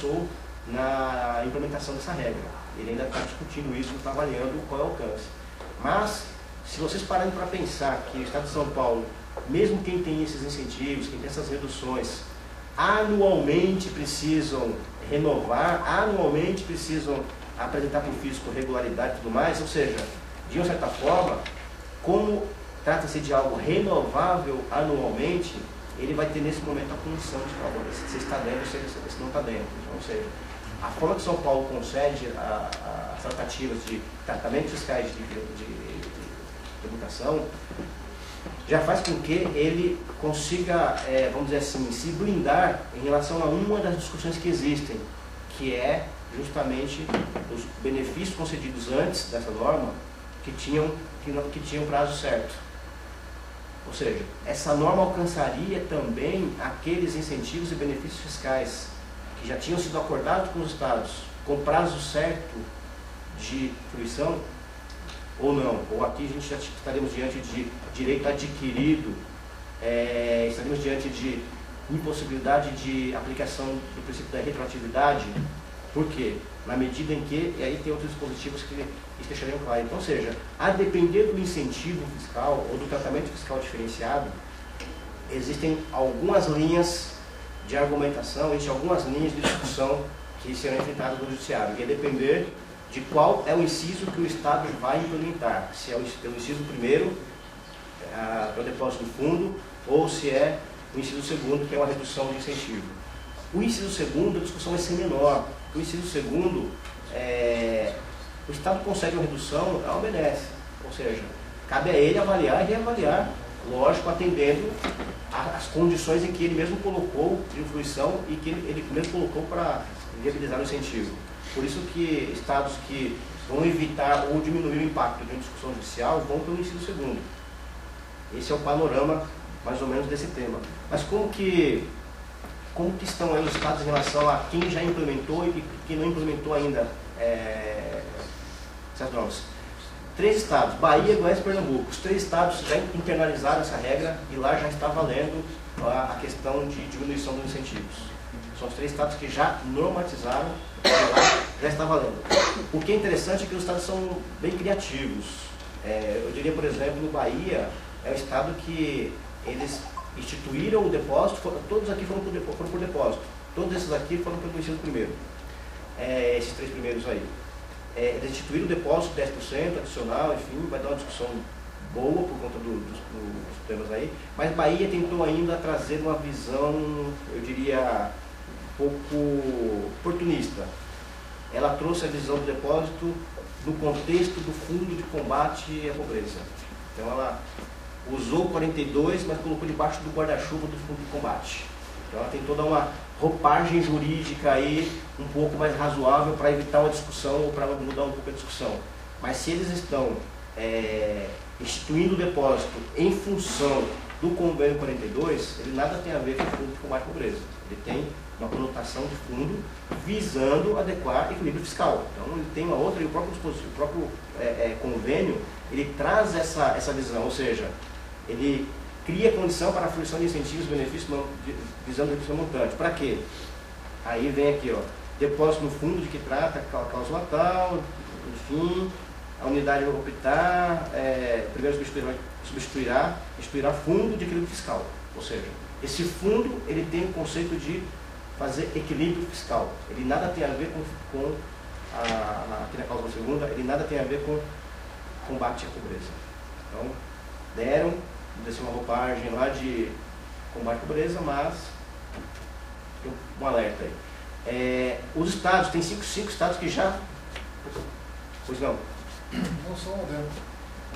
avançou na implementação dessa regra. Ele ainda está discutindo isso, está avaliando qual é o alcance. Mas, se vocês pararem para pensar que o Estado de São Paulo, mesmo quem tem esses incentivos, quem tem essas reduções, anualmente precisam renovar, anualmente precisam apresentar para o fisco regularidade e tudo mais, ou seja, de uma certa forma, como trata-se de algo renovável anualmente, ele vai ter nesse momento a punição de falar, se está dentro ou se não está dentro. Ou seja, a forma que São Paulo concede as tratativas de tratamentos fiscais de tributação já faz com que ele consiga, vamos dizer assim, se blindar em relação a uma das discussões que existem, que é justamente os benefícios concedidos antes dessa norma que tinham prazo certo. Ou seja, essa norma alcançaria também aqueles incentivos e benefícios fiscais que já tinham sido acordados com os estados com prazo certo de fruição, ou não, ou aqui a gente já estaremos diante de direito adquirido, estaremos diante de impossibilidade de aplicação do princípio da retroatividade. Por quê? Na medida em que, e aí tem outros dispositivos que deixariam claro. Então, ou seja, a depender do incentivo fiscal ou do tratamento fiscal diferenciado, existem algumas linhas de argumentação, existem algumas linhas de discussão que serão enfrentadas no judiciário, e a depender de qual é o inciso que o Estado vai implementar, se é pelo inciso primeiro, para o depósito do fundo, ou se é o inciso segundo, que é uma redução de incentivo. O inciso segundo, a discussão vai ser menor. O inciso segundo, o Estado consegue uma redução, ela obedece. Ou seja, cabe a ele avaliar e reavaliar, lógico, atendendo às condições em que ele mesmo colocou de fruição e que ele mesmo colocou para viabilizar o incentivo. Por isso que estados que vão evitar ou diminuir o impacto de uma discussão judicial vão pelo inciso segundo. Esse é o panorama, mais ou menos, desse tema. Mas como que estão aí os estados em relação a quem já implementou e quem não implementou ainda essas normas? 3 estados, Bahia, Goiás e Pernambuco. Os 3 estados já internalizaram essa regra e lá já está valendo a questão de diminuição dos incentivos. São os 3 estados que já normatizaram e lá já está valendo. O que é interessante é que os estados são bem criativos. Eu diria, por exemplo, no Bahia, é o estado que eles instituíram o depósito, todos aqui foram por depósito. Todos esses aqui foram pelo inciso primeiro. Esses 3 primeiros aí. Eles instituíram o depósito 10% adicional, enfim, vai dar uma discussão boa por conta dos temas aí. Mas Bahia tentou ainda trazer uma visão, eu diria, um pouco oportunista. Ela trouxe a visão do depósito no contexto do Fundo de Combate à Pobreza. Então ela usou 42, mas colocou debaixo do guarda-chuva do Fundo de Combate. Então ela tem toda uma roupagem jurídica aí um pouco mais razoável para evitar uma discussão ou para mudar um pouco a discussão. Mas se eles estão instituindo o depósito em função do convênio 42, ele nada tem a ver com o Fundo de Combate à Pobreza. Ele tem uma conotação de fundo visando adequar equilíbrio fiscal. Então ele tem uma outra, e o próprio convênio, ele traz essa visão, ou seja, ele cria condição para a fruição de incentivos e benefícios visando a redução montante. Para quê? Aí vem aqui, depósito no fundo de que trata a cláusula tal, enfim, a unidade vai optar, primeiro instituirá fundo de equilíbrio fiscal. Ou seja, esse fundo ele tem o conceito de fazer equilíbrio fiscal. Ele nada tem a ver com aqui na cláusula segunda, ele nada tem a ver com combate à pobreza. Então, deram uma roupagem lá de combate à pobreza, mas tem um alerta aí. Os estados, tem 5 estados que já... Pois não? Não, só um adendo.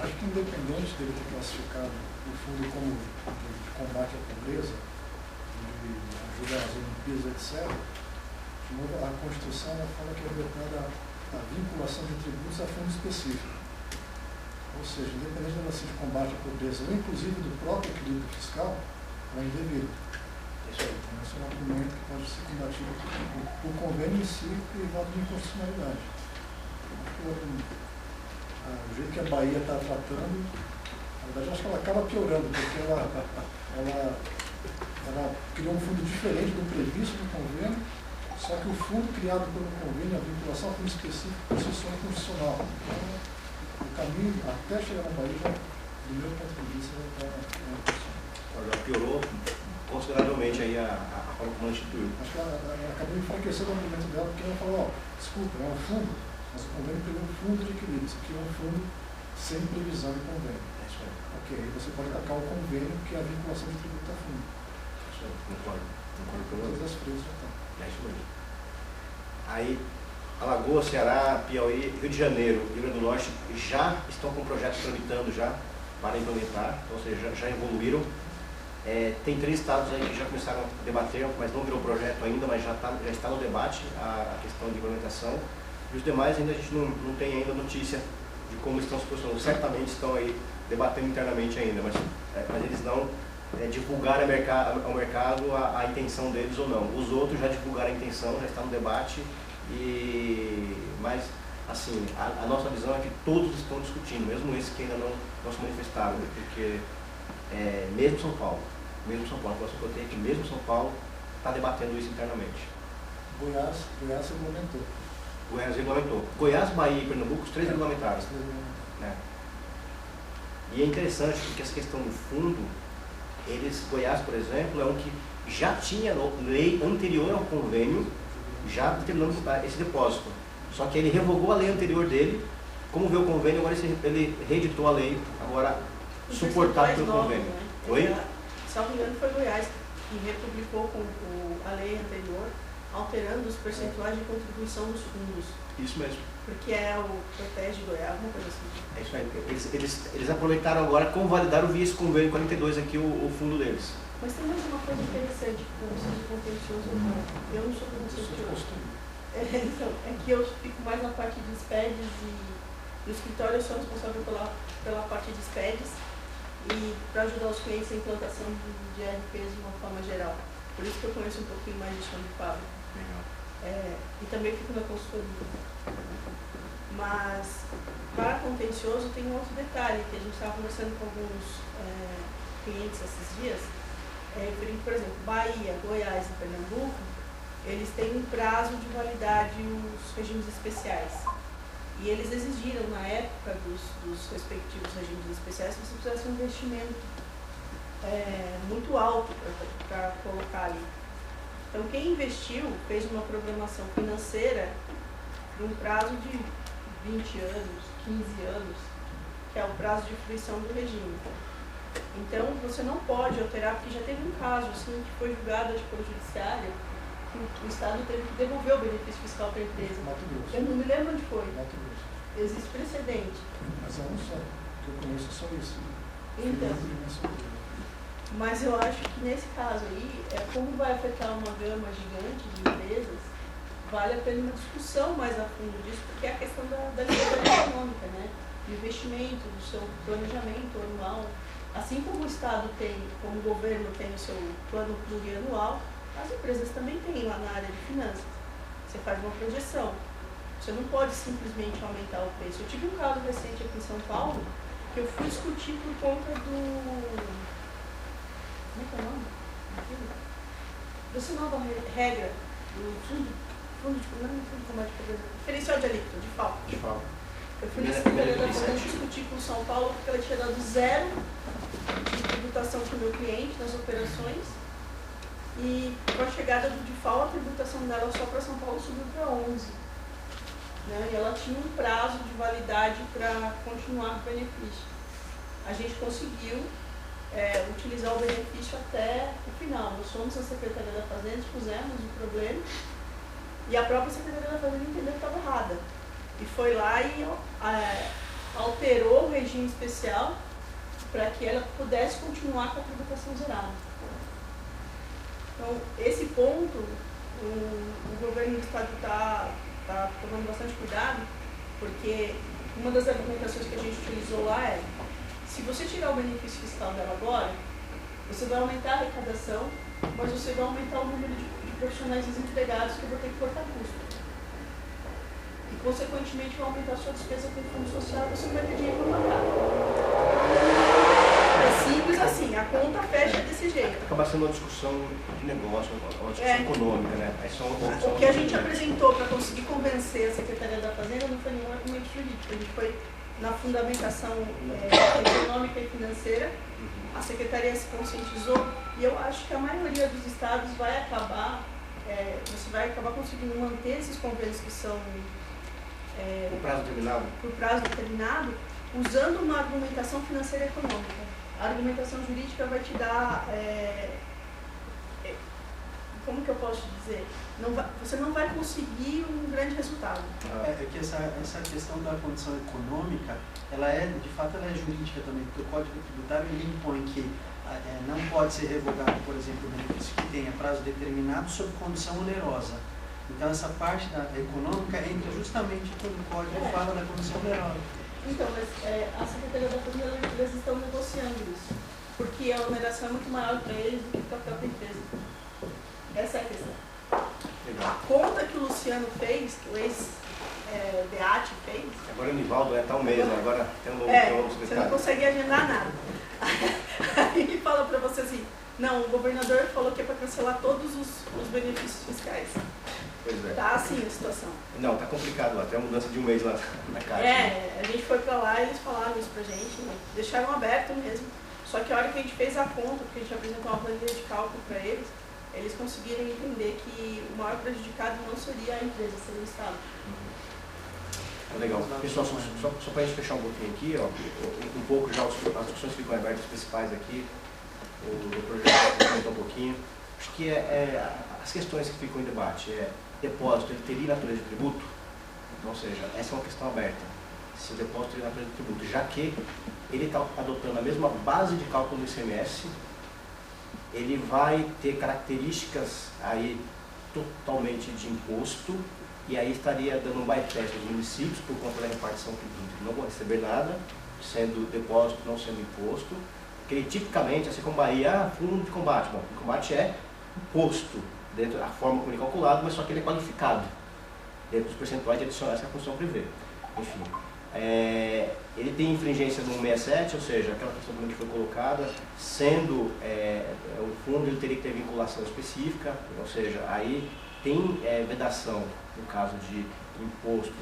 Acho que independente dele ter classificado o fundo como de combate à pobreza, de ajuda às Olimpíadas, etc., a Constituição fala que é vedada a vinculação de tributos a fundo específico. Ou seja, independente da de combate à pobreza, ou inclusive do próprio equilíbrio fiscal, é indevido. Então, esse é um argumento que pode ser combatido. O convênio em si privado de inconstitucionalidade. O jeito que a Bahia está tratando, na verdade, acho que ela acaba piorando, porque ela criou um fundo diferente do previsto no convênio, Só que o fundo criado pelo convênio, a vinculação foi específica por si só inconstitucional. Então, o caminho até chegar no país, do meu ponto de vista, já está inconstitucional. Já piorou consideravelmente aí a forma como ela instituiu. Acho que ela acabou enfraquecendo o argumento dela, porque ela falou, desculpa, é um fundo, mas o convênio pegou um fundo de equilíbrio. Isso aqui é um fundo sem previsão de convênio. É isso aí. Ok, aí você pode atacar o convênio, que é a vinculação de tributo a fundo. É isso aí, concordo com Todas você. as frentes já estão. É isso mesmo. Aí, Alagoas, Ceará, Piauí, Rio de Janeiro e Rio Grande do Norte já estão com projetos tramitando já para implementar, ou seja, já evoluíram. Tem 3 estados aí que já começaram a debater, mas não virou projeto ainda, mas já está no debate a questão de implementação. E os demais ainda a gente não tem ainda notícia de como estão se posicionando. Certamente estão aí debatendo internamente ainda, mas eles não divulgaram ao mercado a intenção deles ou não. Os outros já divulgaram a intenção, já está no debate, mas assim, a nossa visão é que todos estão discutindo, mesmo esses que ainda não se manifestaram, porque mesmo São Paulo, a informação que eu tenho é que mesmo São Paulo está debatendo isso internamente. Goiás regulamentou. Goiás regulamentou. Goiás, Bahia e Pernambuco, os 3 regulamentaram. Né? E é interessante porque essa questão do fundo, Goiás, por exemplo, é um que já tinha lei anterior ao convênio, já determinando esse depósito. Só que ele revogou a lei anterior dele, como veio o convênio, agora ele reeditou a lei, agora suportado pelo convênio. Né? Oi? Se não me engano, foi Goiás que republicou a lei anterior, alterando os percentuais de contribuição dos fundos. Isso mesmo. Porque o protege Goiás, alguma coisa assim. É isso aí. Eles aproveitaram agora, convalidaram via esse convênio 42 aqui o fundo deles. Mas tem mais uma coisa interessante com o de contencioso. Eu não sou contencioso. Então, é que eu fico mais na parte de SPEDs e no escritório eu sou responsável pela parte de SPEDs e para ajudar os clientes na implantação de ERPs de uma forma geral. Por isso que eu conheço um pouquinho mais de chão de fábrica. E também fico na consultoria. Mas, para contencioso, tem um outro detalhe, que a gente estava conversando com alguns clientes esses dias, por exemplo, Bahia, Goiás e Pernambuco, eles têm um prazo de validade os regimes especiais. E eles exigiram, na época dos respectivos regimes especiais, que você precisasse um investimento muito alto para colocar ali. Então, quem investiu fez uma programação financeira num prazo de 20 anos, 15 anos, que é o prazo de fruição do regime. Então, você não pode alterar, porque já teve um caso assim, que foi julgado pelo judiciário, que o Estado teve que devolver o benefício fiscal para a empresa. Eu não me lembro onde foi. Existe precedente. Mas é um só, que eu conheço só isso. Então, mas eu acho que nesse caso aí, como vai afetar uma gama gigante de empresas, vale a pena uma discussão mais a fundo disso, porque é a questão da liberdade econômica, né? Do investimento, do seu planejamento anual. Assim como o Estado tem, como o governo tem o seu plano plurianual, as empresas também têm lá na área de finanças. Você faz uma projeção. Você não pode simplesmente aumentar o preço. Eu tive um caso recente aqui em São Paulo, que eu fui discutir por conta do... Como é que é o nome? Dessa nova regra do fundo de combate à pobreza. Diferencial de alíquota, de FAO. Eu fui na Secretaria da Fazenda discutir com São Paulo porque ela tinha dado 0 de tributação para o meu cliente nas operações e com a chegada do DIFAL, a tributação dela só para São Paulo subiu para 11. Né? E ela tinha um prazo de validade para continuar o benefício. A gente conseguiu utilizar o benefício até o final. Nós fomos à Secretaria da Fazenda, expusemos o problema e a própria Secretaria da Fazenda entendeu que estava errada. E foi lá e alterou o regime especial para que ela pudesse continuar com a tributação zerada. Então, esse ponto, o governo do Estado está tomando bastante cuidado, porque uma das argumentações que a gente utilizou lá é: se você tirar o benefício fiscal dela agora, você vai aumentar a arrecadação, mas você vai aumentar o número de profissionais desempregados que eu vou ter que cortar custo. E, consequentemente, vai aumentar a sua despesa com o fundo social e você não vai ter dinheiro para pagar. É simples assim, a conta fecha desse jeito. Acaba sendo uma discussão de negócio, uma discussão econômica, né? O que a gente apresentou para conseguir convencer a Secretaria da Fazenda não foi nenhum argumento jurídico, a gente foi na fundamentação econômica e financeira, a Secretaria se conscientizou e eu acho que a maioria dos estados vai acabar, você vai acabar conseguindo manter esses convênios que são por prazo determinado, usando uma argumentação financeira e econômica. A argumentação jurídica vai te dar, como que eu posso dizer? Você não vai conseguir um grande resultado. É que essa questão da condição econômica, de fato ela é jurídica também, porque o Código Tributário ele impõe que não pode ser revogado, por exemplo, o benefício que tenha prazo determinado sob condição onerosa. Então essa parte da econômica entra justamente quando o Código fala da condição onerosa. Então, mas a Secretaria da Fazenda, eles estão negociando isso, porque a oneração é muito maior para eles do que para a própria empresa. Essa é a questão. Legal. A conta que o Luciano fez, que o ex-DEAT fez... Agora o Nivaldo está um mês, agora tem um novo você não consegue agendar nada. Aí ele fala para você assim, não, o governador falou que é para cancelar todos os benefícios fiscais. Pois é. Tá assim a situação. Não, tá complicado lá, tem a mudança de um mês lá na casa. A gente foi para lá e eles falaram isso pra gente, né? Deixaram aberto mesmo. Só que a hora que a gente fez a conta, porque a gente apresentou uma planilha de cálculo para eles conseguiram entender que o maior prejudicado não seria a empresa, seria o Estado. Legal. Pessoal, só para a gente fechar um pouquinho aqui, ó, um pouco já as discussões ficam abertas, as principais aqui, o doutor já comentou um pouquinho. Acho que as questões que ficam em debate depósito, ele teria natureza de tributo? Ou seja, essa é uma questão aberta. Se o depósito teria natureza de tributo, já que ele está adotando a mesma base de cálculo do ICMS, ele vai ter características aí totalmente de imposto, e aí estaria dando um bypass dos municípios por conta da repartição que não vão receber nada, sendo depósito, não sendo imposto. Porque ele, tipicamente, assim como Bahia, fundo de combate. Bom, o combate é imposto, dentro da forma como ele é calculado, mas só que ele é qualificado, dentro dos percentuais de adicionais que a Constituição prevê. Enfim, ele tem infringência no 167, ou seja, aquela questão que foi colocada, sendo o fundo, ele teria que ter vinculação específica, ou seja, aí tem vedação, no caso de imposto,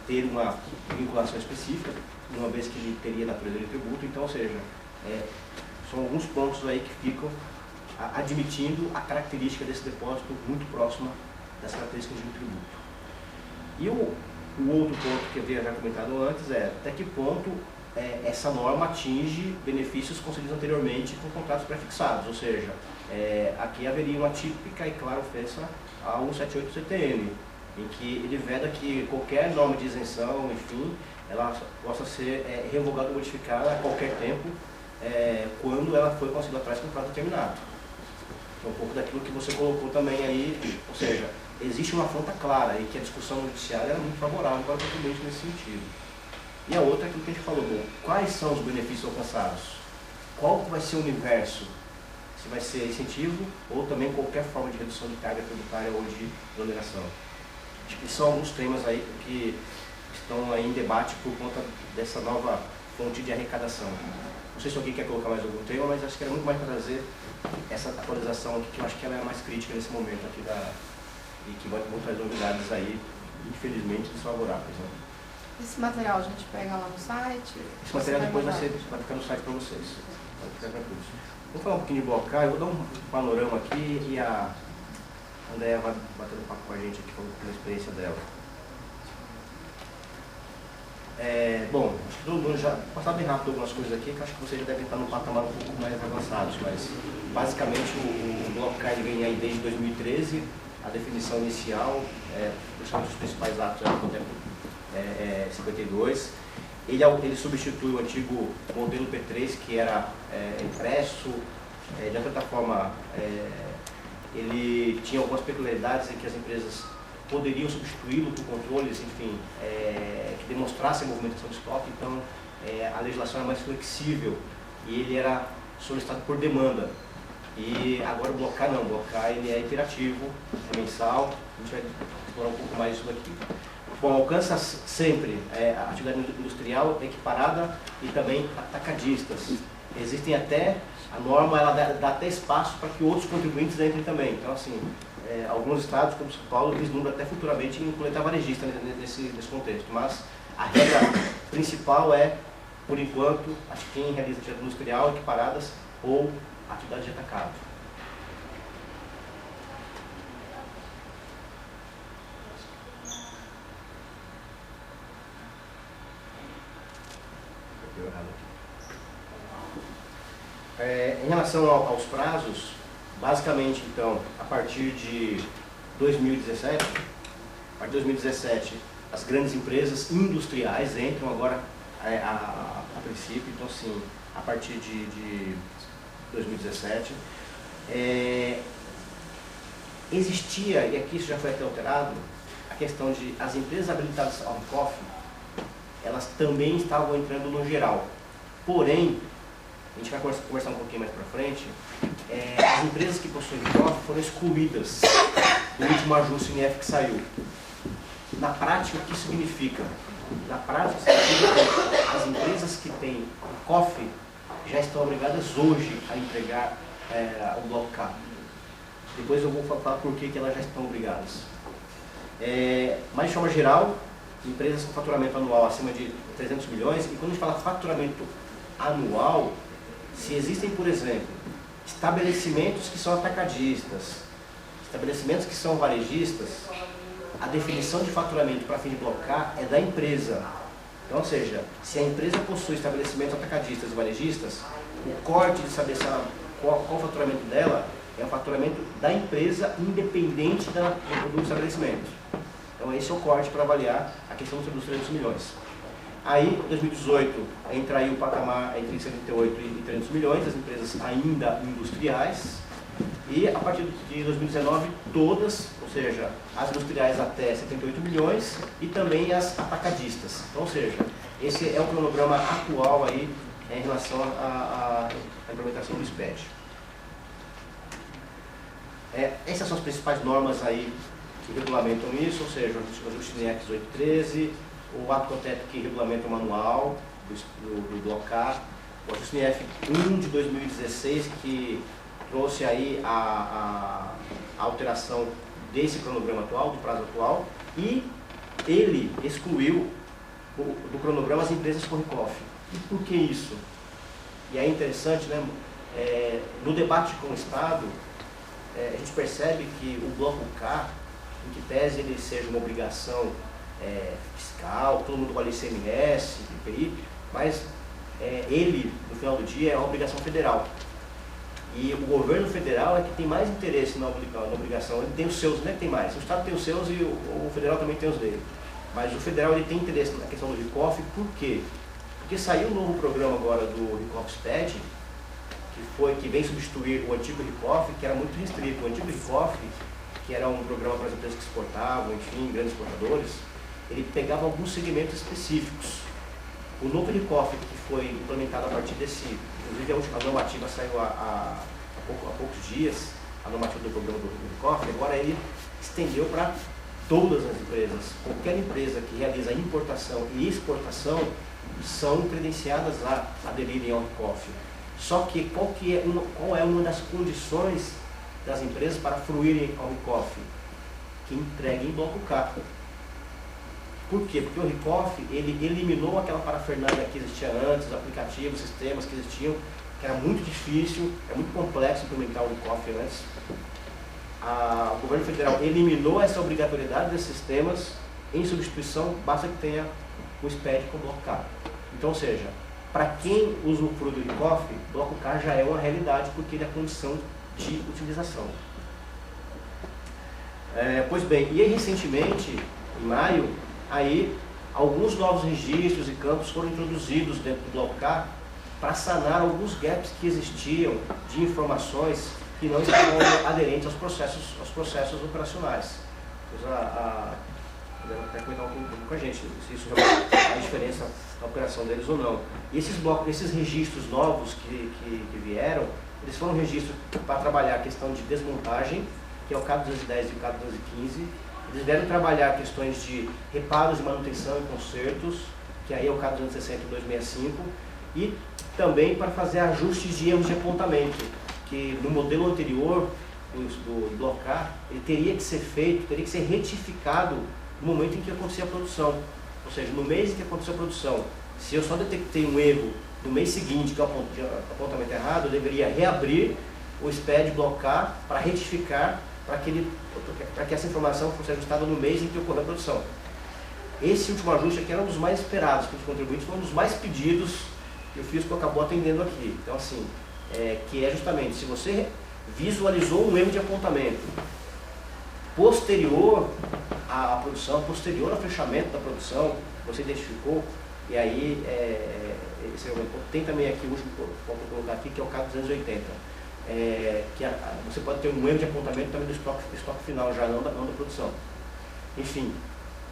ter uma vinculação específica, uma vez que ele teria natureza de tributo. Então, ou seja, são alguns pontos aí que ficam admitindo a característica desse depósito muito próxima das características de um tributo. E o outro ponto que eu havia já comentado antes até que ponto essa norma atinge benefícios concedidos anteriormente com contratos prefixados, ou seja, aqui haveria uma típica e clara ofensa ao 178 do CTN, em que ele veda que qualquer norma de isenção, enfim, ela possa ser revogada ou modificada a qualquer tempo, quando ela foi concedida atrás com prazo determinado. Então, um pouco daquilo que você colocou também aí, ou seja, existe uma afronta clara e que a discussão no judiciário era muito favorável para o contribuinte nesse sentido. E a outra é aquilo que a gente falou, quais são os benefícios alcançados? Qual vai ser o universo? Se vai ser incentivo ou também qualquer forma de redução de carga tributária ou de oneração. Acho que são alguns temas aí que estão aí em debate por conta dessa nova fonte de arrecadação. Não sei se alguém quer colocar mais algum tema, mas acho que era muito mais para trazer essa atualização aqui, que eu acho que ela é a mais crítica nesse momento aqui e que vão trazer novidades aí, infelizmente, desfavoráveis. Né? Esse material a gente pega lá no site? Esse material depois vai ficar no site para vocês. Vai ficar tranquilo. Vamos falar um pouquinho de blocar, eu vou dar um panorama aqui e a Andréa vai batendo papo com a gente aqui falando da experiência dela. Bom, acho que todo mundo já passou bem rápido algumas coisas aqui, que acho que vocês já devem estar num patamar um pouco mais avançados, mas basicamente o Bloco K vem aí desde 2013, a definição inicial, são os principais atos do tempo 52. Ele substitui o antigo modelo P3, que era impresso, de certa forma ele tinha algumas peculiaridades em que as empresas poderiam substituí-lo por controles, enfim, que demonstrassem a movimentação de estoque. Então a legislação era mais flexível e ele era solicitado por demanda. E agora o Bloco K não, o Bloco K ele é iterativo, é mensal, a gente vai explorar um pouco mais isso daqui. Bom, alcança sempre a atividade industrial equiparada e também atacadistas. existem até, a norma ela dá até espaço para que outros contribuintes entrem também. Então, assim, alguns estados, como São Paulo, vislumbram até futuramente implementar varejista nesse contexto. Mas a regra principal é, por enquanto, acho que quem realiza atividade industrial, equiparadas ou atividade de atacado. Em relação aos prazos, basicamente, então, a partir de 2017, as grandes empresas industriais entram agora a princípio, então, assim, a partir de 2017. Existia, e aqui isso já foi até alterado, a questão de as empresas habilitadas ao RICOF, elas também estavam entrando no geral. Porém, a gente vai conversar um pouquinho mais para frente, as empresas que possuem RICOF foram excluídas do último ajuste INF que saiu. Na prática, o que isso significa? Na prática, significa que as empresas que têm RICOF já estão obrigadas hoje a entregar o bloco K. Depois eu vou falar por que elas já estão obrigadas. Mas de forma geral, empresas com faturamento anual acima de 300 milhões, e quando a gente fala faturamento anual, se existem, por exemplo, estabelecimentos que são atacadistas, estabelecimentos que são varejistas, a definição de faturamento para fim de bloco K é da empresa. Então, ou seja, se a empresa possui estabelecimentos atacadistas e varejistas, o corte de saber qual o faturamento dela é o faturamento da empresa, independente do estabelecimento. Então, esse é o corte para avaliar a questão dos 300 milhões. Aí, em 2018, entra aí o patamar entre 78 e 300 milhões, as empresas ainda industriais. E a partir de 2019, todas, ou seja, as industriais até 78 milhões e também as atacadistas. Então, ou seja, esse é o cronograma atual aí em relação à implementação do SPED. Essas são as principais normas aí que regulamentam isso, ou seja, o ajuste INEX 813, o ato CONTEP que regulamenta o manual do bloco K, o ajuste INEF 1 de 2016 que trouxe aí a alteração desse cronograma atual, do prazo atual, e ele excluiu do cronograma as empresas com RICOF. E por que isso? E é interessante, né? No debate com o Estado, a gente percebe que o bloco K, em que pese ele seja uma obrigação fiscal, todo mundo olha ICMS, IPI, mas ele, no final do dia, é uma obrigação federal. E o governo federal é que tem mais interesse na obrigação, ele tem os seus, não é que tem mais, o Estado tem os seus e o federal também tem os dele. Mas o federal ele tem interesse na questão do RICOF, por quê? Porque saiu um novo programa agora do RICOF SPED, que vem substituir o antigo RICOF, que era muito restrito. O antigo RICOF, que era um programa para as empresas que exportavam, enfim, grandes exportadores, ele pegava alguns segmentos específicos. O novo RICOF, que foi implementado a partir desse, inclusive a normativa saiu há poucos dias, a normativa do programa do RICOF, agora ele estendeu para todas as empresas. Qualquer empresa que realiza importação e exportação são credenciadas a aderirem ao RICOF. Só que qual é uma das condições das empresas para fruírem ao RICOF? Que entreguem em bloco K. Por quê? Porque o RICOF ele eliminou aquela parafernália que existia antes, aplicativos, sistemas que existiam, que era muito difícil, é muito complexo implementar o RICOF antes. O governo federal eliminou essa obrigatoriedade desses sistemas, em substituição, basta que tenha o SPED com o bloco K. Então, ou seja, para quem usufrui do RICOF, o bloco K já é uma realidade, porque ele é condição de utilização. Pois bem, e aí, recentemente, em maio, aí alguns novos registros e campos foram introduzidos dentro do bloco K para sanar alguns gaps que existiam de informações que não estavam aderentes aos processos operacionais. Podemos até comentar um pouco com a gente se isso realmente faz a diferença na operação deles ou não. E esses registros novos que vieram, eles foram registros para trabalhar a questão de desmontagem, que é o CAD 210 e o CAD 215. Eles vieram trabalhar questões de reparos de manutenção e consertos, que aí é o CAD 260 e 265. E também para fazer ajustes de erros de apontamento, que no modelo anterior do blocar, ele teria que ser feito, teria que ser retificado no momento em que acontecia a produção. Ou seja, no mês em que aconteceu a produção, se eu só detectei um erro no mês seguinte, que é o apontamento errado, eu deveria reabrir o SPED blocar para retificar, para que essa informação fosse ajustada no mês em que ocorreu a produção. Esse último ajuste aqui era um dos mais esperados pelos contribuintes, foi um dos mais pedidos que o fisco acabou atendendo aqui. Então, assim, que é justamente, se você visualizou um erro de apontamento posterior à produção, posterior ao fechamento da produção, você identificou, e aí, tem também aqui o último ponto que eu vou colocar aqui, que é o caso 280. Você pode ter um erro de apontamento também do estoque final, já não da produção. Enfim,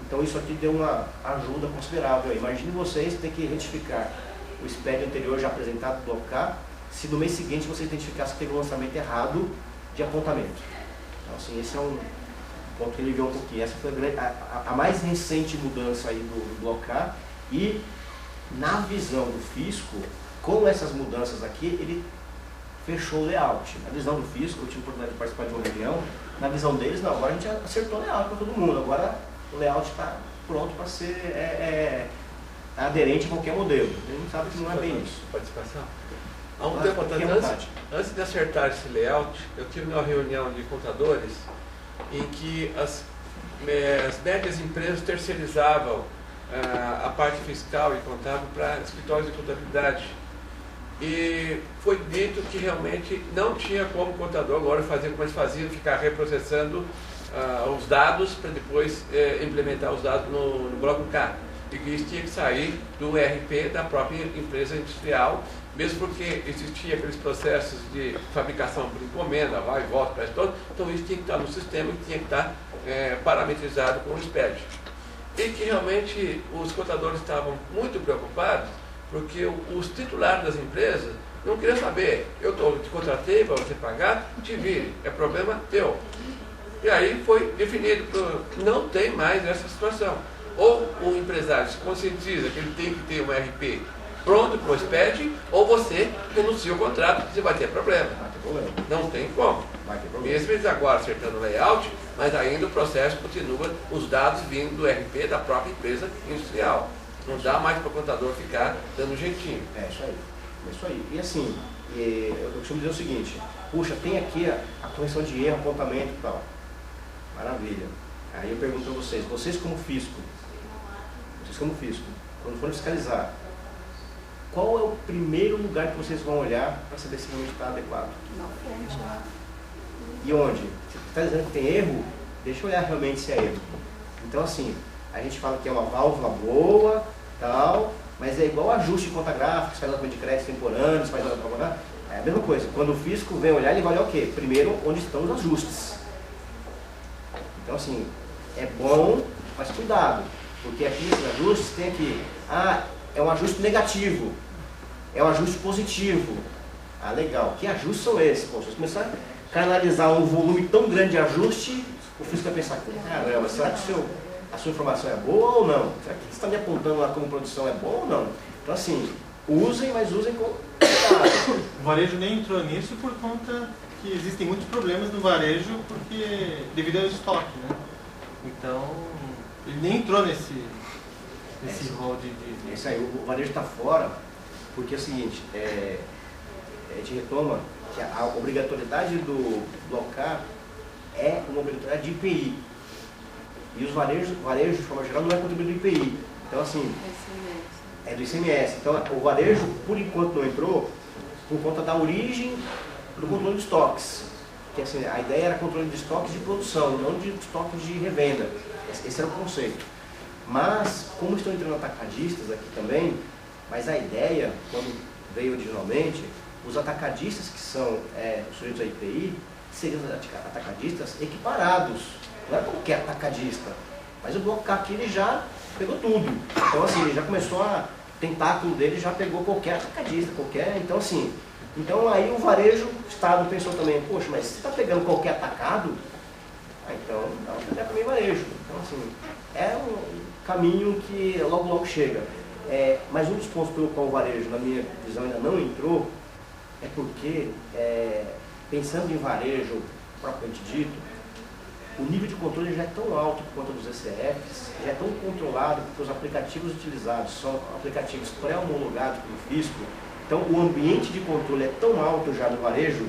então isso aqui deu uma ajuda considerável. Imagine vocês ter que retificar o SPED anterior já apresentado, blocar, se no mês seguinte você identificasse que teve um lançamento errado de apontamento. Então, assim, esse é um ponto que ele viu um pouquinho. Essa foi a mais recente mudança aí do blocar, e na visão do fisco, com essas mudanças aqui, ele fechou o layout. Na visão do fisco, eu tive a oportunidade de participar de uma reunião, na visão deles, não, agora a gente acertou o layout para todo mundo, agora o layout está pronto para ser aderente a qualquer modelo. A gente sabe que não é bem isso. Participação? Há um tempo atrás, antes de acertar esse layout, eu tive uma reunião de contadores em que as médias empresas terceirizavam a parte fiscal e contábil para escritórios de contabilidade. E foi dito que realmente não tinha como o contador agora fazer como eles faziam, ficar reprocessando os dados para depois implementar os dados no bloco K. E que isso tinha que sair do ERP da própria empresa industrial, mesmo porque existia aqueles processos de fabricação por encomenda, vai e volta, parece todo, então isso tinha que estar no sistema e tinha que estar parametrizado com o SPED. E que realmente os contadores estavam muito preocupados, porque os titulares das empresas não queriam saber, eu te contratei para você pagar, te vire, é problema teu. E aí foi definido que não tem mais essa situação. Ou o empresário se conscientiza que ele tem que ter um RP pronto para o SPED, ou você renuncia o contrato, você vai ter problema. Não tem como. Mesmo eles agora acertando o layout, mas ainda o processo continua, os dados vindo do RP da própria empresa industrial. Não dá mais para o contador ficar dando jeitinho. É isso aí. É isso aí. E assim, eu costumo dizer o seguinte, puxa, tem aqui a correção de erro, apontamento e tal. Maravilha. Aí eu pergunto para vocês como fisco, quando forem fiscalizar, qual é o primeiro lugar que vocês vão olhar para saber se realmente está adequado? Na fonte, né? E onde? Se está dizendo que tem erro, deixa eu olhar realmente se é erro. Então, assim, a gente fala que é uma válvula boa, tal, mas é igual ajuste de conta gráfica, faz lançamento de crédito temporâneo, faz é a mesma coisa. Quando o fisco vem olhar, ele vai olhar o quê? Primeiro, onde estão os ajustes. Então, assim, é bom, mas cuidado, porque aqui nesses ajustes tem aqui, é um ajuste negativo, é um ajuste positivo. Legal, que ajustes são esses? Pô, se você começar a canalizar um volume tão grande de ajuste, o fisco vai pensar, caramba, será que a sua informação é boa ou não? Será que você está me apontando lá como produção é boa ou não? Então, assim, usem, mas usem com cuidado. O varejo nem entrou nisso por conta que existem muitos problemas no varejo devido ao estoque, né? Então, ele nem entrou nesse rol de... Isso aí, o varejo está fora, porque é o seguinte, a gente retoma que a obrigatoriedade do blocar é uma obrigatoriedade de IPI. E os varejos, de forma geral, não é contribuído do IPI. Então, assim, é do ICMS. Então, o varejo, por enquanto, não entrou por conta da origem do controle de estoques. Que, assim, a ideia era controle de estoques de produção, não de estoques de revenda. Esse era o conceito. Mas, como estão entrando atacadistas aqui também, mas a ideia, quando veio originalmente, os atacadistas que são sujeitos a IPI, seriam atacadistas equiparados. Não é qualquer atacadista, mas o bloco K aqui ele já pegou tudo. Então, assim, ele já começou o tentáculo dele já pegou qualquer atacadista, então assim, aí o varejo, o Estado pensou também, poxa, mas se está pegando qualquer atacado, então dá para pegar também varejo. Então, assim, é um caminho que logo chega. Mas um dos pontos pelo qual o varejo, na minha visão, ainda não entrou, é porque, pensando em varejo propriamente dito, o nível de controle já é tão alto por conta dos ECFs, já é tão controlado porque os aplicativos utilizados são aplicativos pré-homologados pelo fisco. Então o ambiente de controle é tão alto já no varejo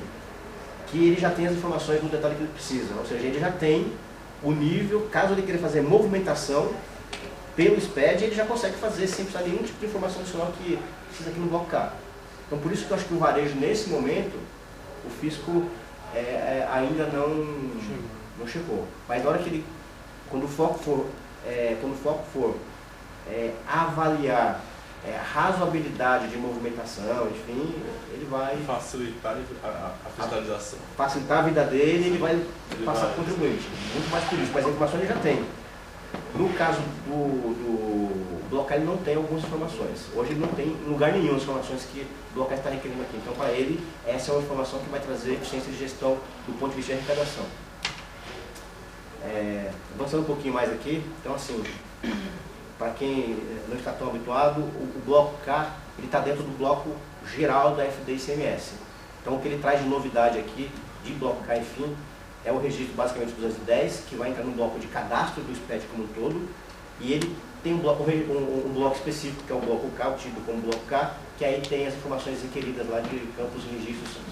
que ele já tem as informações no detalhe que ele precisa. Ou seja, ele já tem o nível, caso ele queira fazer movimentação pelo SPED, ele já consegue fazer sem precisar de nenhum tipo de informação adicional que precisa aqui no bloco K. Então por isso que eu acho que o varejo, nesse momento, o fisco ainda não chegou. Mas na hora que ele, quando o foco for avaliar a razoabilidade de movimentação, enfim, ele vai facilitar a fiscalização. Facilitar a vida dele, ele vai passar para o contribuinte. Muito mais por isso, mas a informação ele já tem. No caso do bloco, ele não tem algumas informações. Hoje ele não tem em lugar nenhum as informações que o bloco está requerendo aqui. Então, para ele, essa é uma informação que vai trazer eficiência de gestão do ponto de vista de arrecadação. Avançando um pouquinho mais aqui, então assim, para quem não está tão habituado, o bloco K está dentro do bloco geral da FD ICMS. Então o que ele traz de novidade aqui, de bloco K, enfim, é o registro basicamente 210, que vai entrar no bloco de cadastro do SPED como um todo, e ele tem um bloco específico, que é o bloco K, o tido como bloco K, que aí tem as informações requeridas lá de campos e registros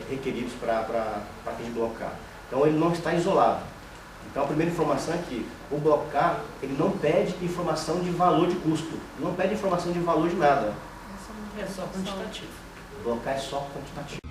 requeridos para aquele bloco K. Então ele não está isolado. Então a primeira informação é que o bloco K, ele não pede informação de valor de custo, não pede informação de valor de nada. É só quantitativo. O bloco K é só quantitativo.